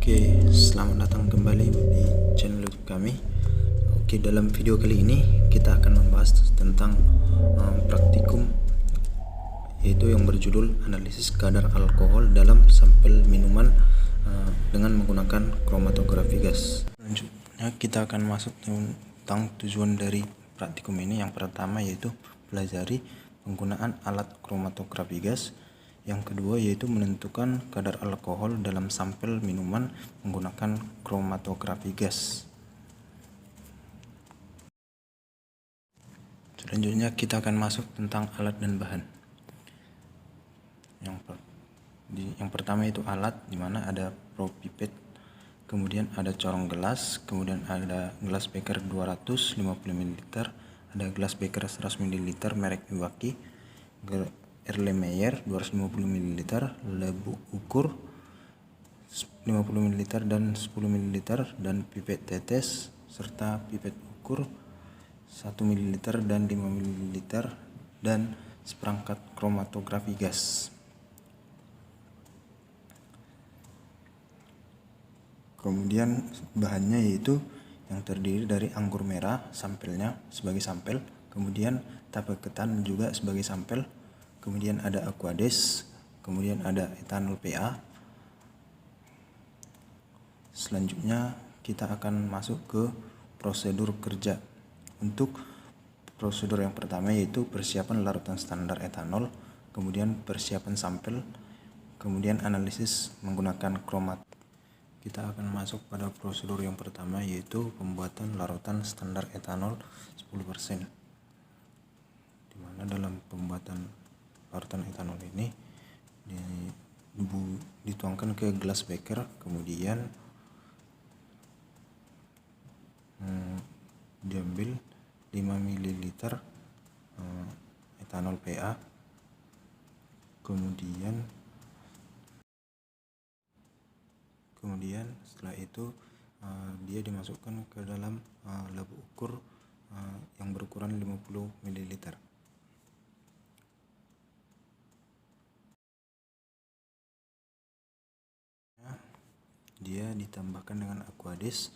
Oke, selamat datang kembali di channel YouTube kami. Oke, dalam video kali ini kita akan membahas tentang praktikum, yaitu yang berjudul analisis kadar alkohol dalam sampel minuman dengan menggunakan kromatografi gas. Selanjutnya kita akan masuk tentang tujuan dari praktikum ini. Yang pertama yaitu pelajari penggunaan alat kromatografi gas. Yang kedua yaitu menentukan kadar alkohol dalam sampel minuman menggunakan kromatografi gas. Selanjutnya kita akan masuk tentang alat dan bahan. Yang pertama itu alat, di mana ada propipet, kemudian ada corong gelas, kemudian ada gelas beker 250 ml, ada gelas beker 100 ml merek Iwaki, Erlenmeyer 250 ml, lebu ukur 50 ml dan 10 ml, dan pipet tetes serta pipet ukur 1 ml dan 5 ml, dan seperangkat kromatografi gas. Kemudian bahannya yaitu yang terdiri dari anggur merah sampelnya sebagai sampel, kemudian tape ketan juga sebagai sampel, kemudian ada aquades, kemudian ada etanol PA. Selanjutnya kita akan masuk ke prosedur kerja. Untuk prosedur yang pertama yaitu persiapan larutan standar etanol, kemudian persiapan sampel, kemudian analisis menggunakan kromat. Kita akan masuk pada prosedur yang pertama yaitu pembuatan larutan standar etanol 10%. Dimana dalam pembuatan larutan etanol ini dituangkan ke gelas beker, kemudian diambil 5 ml etanol PA, kemudian setelah itu dia dimasukkan ke dalam lebu ukur yang berukuran 50 ml. Dia ditambahkan dengan aquades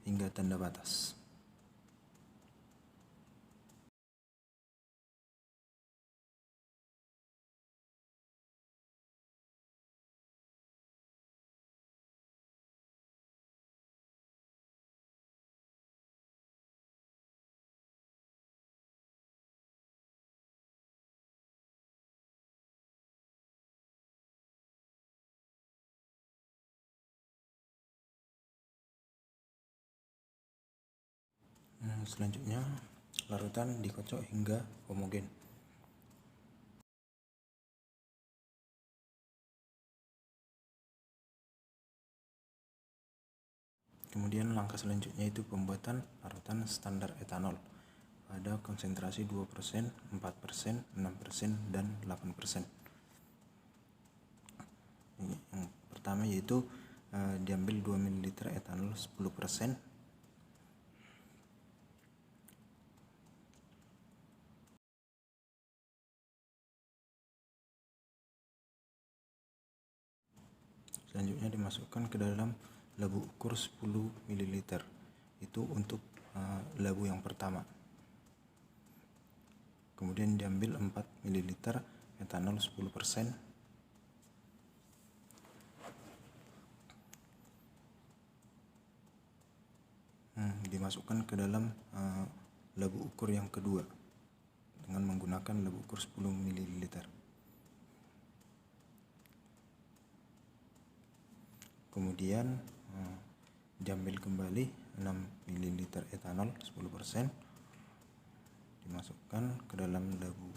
hingga tanda batas. Selanjutnya larutan dikocok hingga homogen. Kemudian langkah selanjutnya itu pembuatan larutan standar etanol pada konsentrasi 2%, 4%, 6%, dan 8%. Yang pertama yaitu diambil 2 ml etanol 10%, selanjutnya dimasukkan ke dalam lebu ukur 10 ml. Itu untuk lebu yang pertama. Kemudian diambil 4 ml etanol 10%, dimasukkan ke dalam lebu ukur yang kedua dengan menggunakan lebu ukur 10 ml. Kemudian diambil kembali 6 ml etanol 10%, dimasukkan ke dalam lebu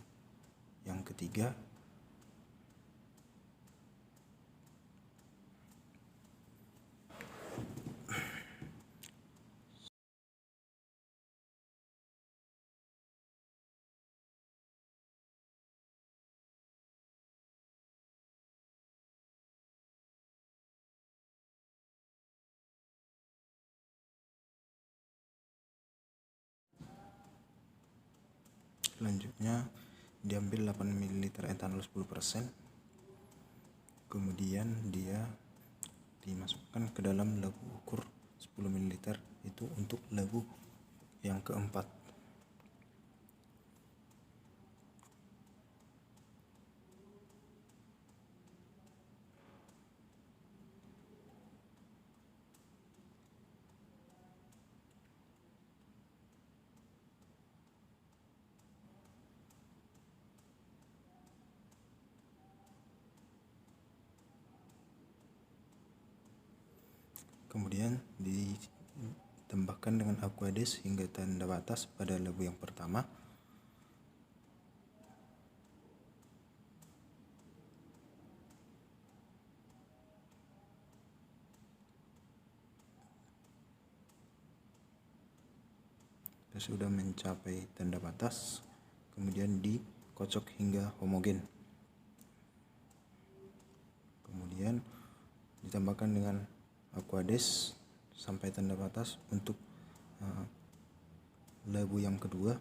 yang ketiga, selanjutnya diambil 8 ml etanol 10%, kemudian dia dimasuk dimasukkan ke dalam labu ukur 10 ml, itu untuk labu yang keempat. Kemudian ditambahkan dengan Aquades hingga tanda batas pada labu yang pertama. Sudah mencapai tanda batas, kemudian dikocok hingga homogen. Kemudian ditambahkan dengan Aquades sampai tanda batas untuk labu yang kedua.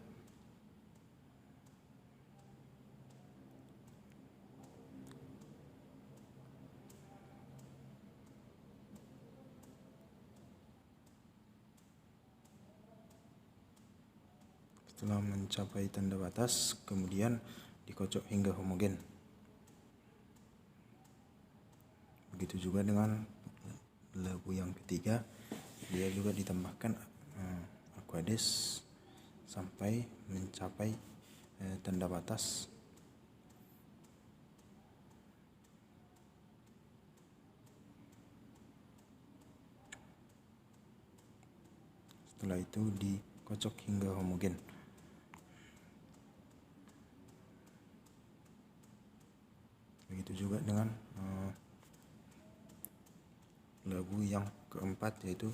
Setelah mencapai tanda batas, kemudian dikocok hingga homogen. Begitu juga dengan labu yang ketiga, dia juga ditambahkan Aquades sampai mencapai tanda batas. Setelah itu dikocok hingga homogen. Begitu juga dengan labu yang keempat, yaitu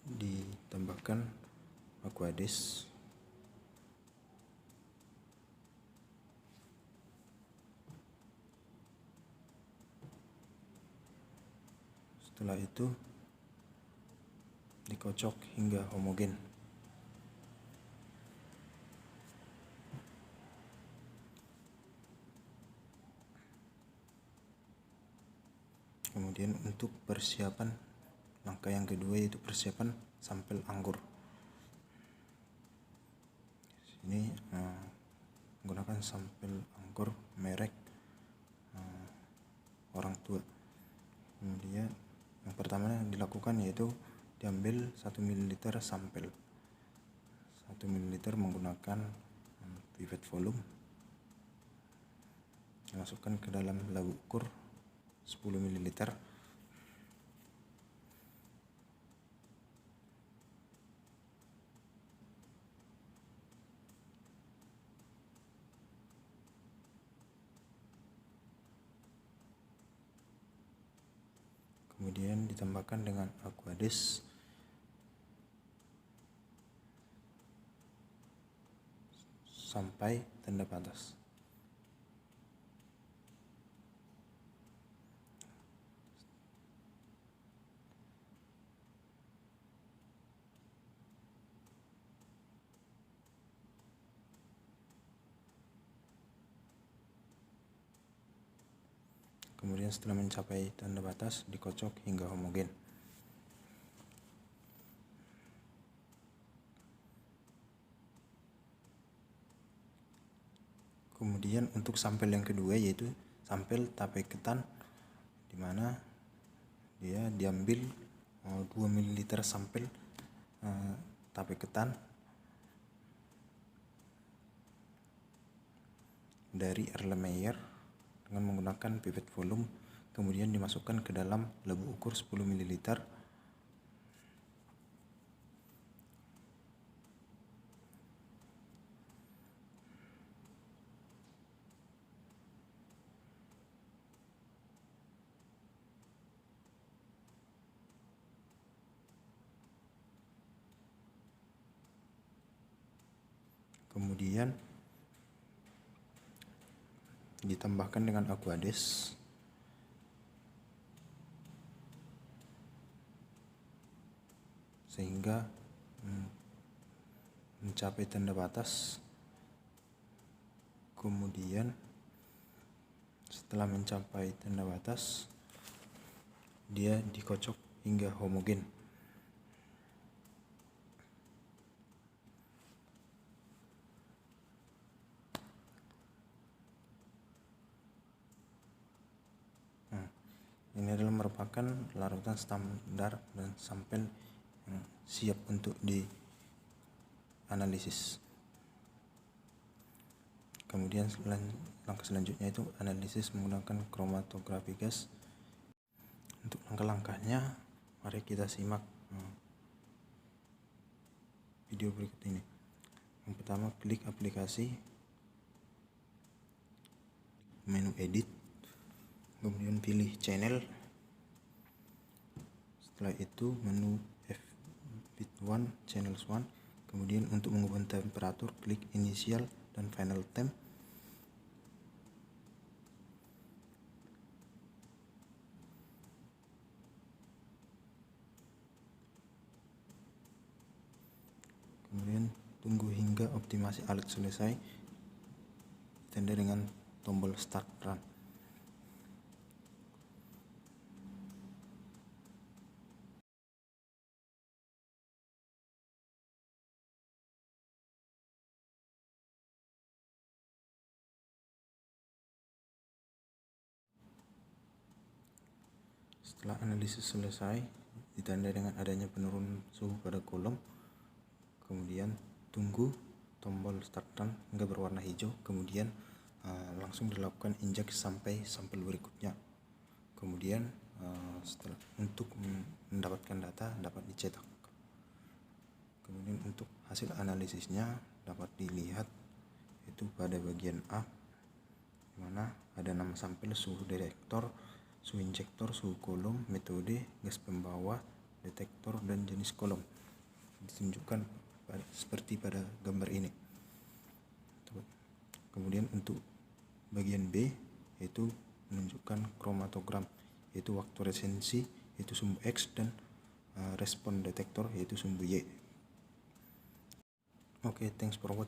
ditambahkan Aquades. Setelah itu dikocok hingga homogen. Kemudian untuk persiapan langkah yang kedua, yaitu persiapan sampel anggur. Ini menggunakan sampel anggur merek orang tua. Kemudian yang pertama yang dilakukan yaitu diambil 1 ml sampel. 1 ml menggunakan pipet volume, dimasukkan ke dalam labu ukur 10 ml. Kemudian ditambahkan dengan Aquades sampai tanda batas. Kemudian setelah mencapai tanda batas, dikocok hingga homogen. Kemudian untuk sampel yang kedua, yaitu sampel tape ketan, di mana dia diambil 2 ml sampel tape ketan dari Erlenmeyer dengan menggunakan pipet volume, kemudian dimasukkan ke dalam labu ukur 10 ml. Kemudian ditambahkan dengan Aquades sehingga mencapai tanda batas. Kemudian setelah mencapai tanda batas, dia dikocok hingga homogen. Ini adalah merupakan larutan standar dan sampel yang siap untuk dianalisis. Kemudian langkah selanjutnya itu analisis menggunakan kromatografi gas. Untuk langkah-langkahnya, mari kita simak video berikut ini. Yang pertama, klik aplikasi, menu edit, kemudian pilih channel. Setelah itu menu F-bit1 channels 1. Kemudian untuk mengubah temperatur, klik initial dan final temp. Kemudian tunggu hingga optimasi alat selesai, ditanda dengan tombol start run. Setelah analisis selesai, ditanda dengan adanya penurunan suhu pada kolom. Kemudian tunggu tombol start run hingga berwarna hijau. Kemudian langsung dilakukan injek sampai sampel berikutnya. Kemudian setelah untuk mendapatkan data dapat dicetak. Kemudian untuk hasil analisisnya dapat dilihat itu pada bagian A, di mana ada nama sampel, suhu detektor, suhu injektor, suhu kolom, metode, gas pembawa, detektor, dan jenis kolom. Ditunjukkan seperti pada gambar ini. Kemudian untuk bagian B yaitu menunjukkan kromatogram, yaitu waktu resensi yaitu sumbu X, dan respon detektor yaitu sumbu Y. Oke, thanks for watching.